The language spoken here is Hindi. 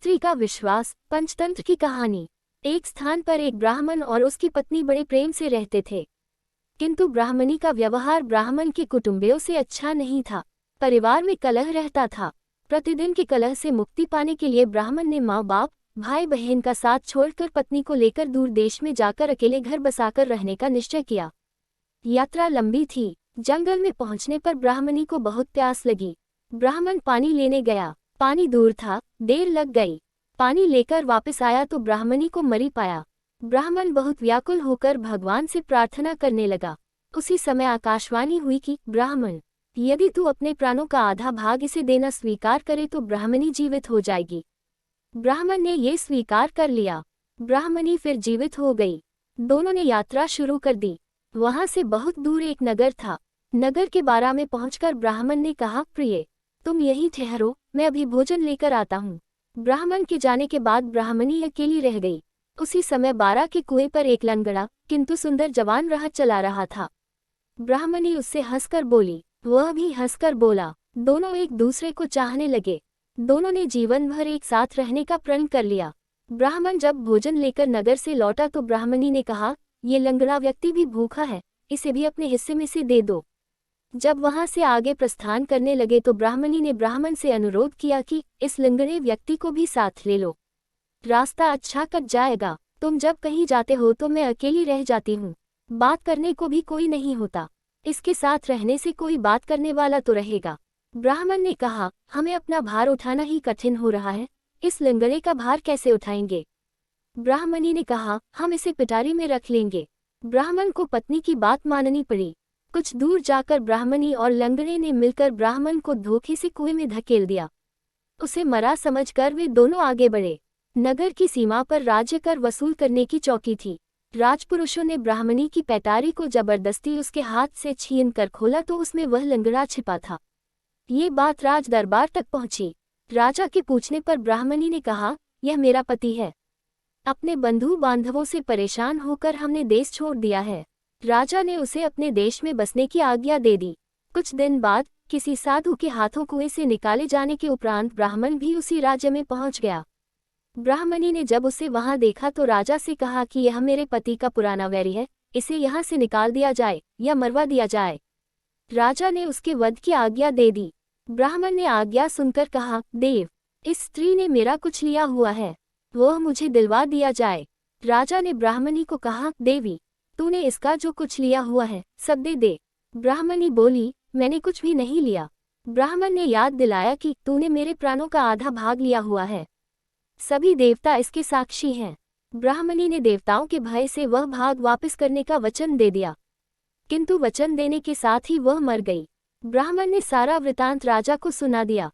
स्त्री का विश्वास। पंचतंत्र की कहानी। एक स्थान पर एक ब्राह्मण और उसकी पत्नी बड़े प्रेम से रहते थे, किंतु ब्राह्मणी का व्यवहार ब्राह्मण के कुटुंबियों से अच्छा नहीं था। परिवार में कलह रहता था। प्रतिदिन के कलह से मुक्ति पाने के लिए ब्राह्मण ने माँ बाप, भाई बहन का साथ छोड़कर पत्नी को लेकर दूर देश में जाकर अकेले घर बसाकर रहने का निश्चय किया। यात्रा लंबी थी। जंगल में पहुंचने पर ब्राह्मणी को बहुत प्यास लगी। ब्राह्मण पानी लेने गया। पानी दूर था, देर लग गई। पानी लेकर वापस आया तो ब्राह्मणी को मरी पाया। ब्राह्मण बहुत व्याकुल होकर भगवान से प्रार्थना करने लगा। उसी समय आकाशवाणी हुई कि ब्राह्मण, यदि तू अपने प्राणों का आधा भाग इसे देना स्वीकार करे तो ब्राह्मणी जीवित हो जाएगी। ब्राह्मण ने ये स्वीकार कर लिया। ब्राह्मणी फिर जीवित हो गई। दोनों ने यात्रा शुरू कर दी। वहां से बहुत दूर एक नगर था। नगर के बारा में पहुंचकर ब्राह्मण ने कहा, प्रिय, तुम यहीं ठहरो, मैं अभी भोजन लेकर आता हूँ। ब्राह्मण के जाने के बाद ब्राह्मणी अकेली रह गई। उसी समय बारा के कुएं पर एक लंगड़ा किंतु सुंदर जवान राह चला रहा था। ब्राह्मणी उससे हंसकर बोली, वह भी हंसकर बोला। दोनों एक दूसरे को चाहने लगे। दोनों ने जीवन भर एक साथ रहने का प्रण कर लिया। ब्राह्मण जब भोजन लेकर नगर से लौटा तो ब्राह्मणी ने कहा, ये लंगड़ा व्यक्ति भी भूखा है, इसे भी अपने हिस्से में से दे दो। जब वहां से आगे प्रस्थान करने लगे तो ब्राह्मणी ने ब्राह्मण से अनुरोध किया कि इस लंगड़े व्यक्ति को भी साथ ले लो। रास्ता अच्छा कट जाएगा। तुम जब कहीं जाते हो तो मैं अकेली रह जाती हूँ। बात करने को भी कोई नहीं होता। इसके साथ रहने से कोई बात करने वाला तो रहेगा। ब्राह्मण ने कहा, हमें अपना भार उठाना ही कठिन हो रहा है, इस लंगड़े का भार कैसे उठाएंगे। ब्राह्मणी ने कहा, हम इसे पिटारी में रख लेंगे। ब्राह्मण को पत्नी की बात माननी पड़ी। कुछ दूर जाकर ब्राह्मणी और लंगड़े ने मिलकर ब्राह्मण को धोखे से कुएं में धकेल दिया। उसे मरा समझकर वे दोनों आगे बढ़े। नगर की सीमा पर राज्य कर वसूल करने की चौकी थी। राजपुरुषों ने ब्राह्मणी की पैटारी को जबरदस्ती उसके हाथ से छीन कर खोला तो उसमें वह लंगड़ा छिपा था। ये बात राज दरबार तक पहुंची। राजा के पूछने पर ब्राह्मणी ने कहा, यह मेरा पति है। अपने बंधु बांधवों से परेशान होकर हमने देश छोड़ दिया है। राजा ने उसे अपने देश में बसने की आज्ञा दे दी। कुछ दिन बाद किसी साधु के हाथों कुएं से निकाले जाने के उपरांत ब्राह्मण भी उसी राज्य में पहुंच गया। ब्राह्मणी ने जब उसे वहां देखा तो राजा से कहा कि यह मेरे पति का पुराना वैरी है, इसे यहाँ से निकाल दिया जाए या मरवा दिया जाए। राजा ने उसके वध की आज्ञा दे दी। ब्राह्मण ने आज्ञा सुनकर कहा, देव, इस स्त्री ने मेरा कुछ लिया हुआ है, वह मुझे दिलवा दिया जाए। राजा ने ब्राह्मणी को कहा, देवी, तूने इसका जो कुछ लिया हुआ है सब दे दे। ब्राह्मणी बोली, मैंने कुछ भी नहीं लिया। ब्राह्मण ने याद दिलाया कि तूने मेरे प्राणों का आधा भाग लिया हुआ है। सभी देवता इसके साक्षी हैं। ब्राह्मणी ने देवताओं के भय से वह भाग वापस करने का वचन दे दिया, किंतु वचन देने के साथ ही वह मर गई। ब्राह्मण ने सारा वृतांत राजा को सुना दिया।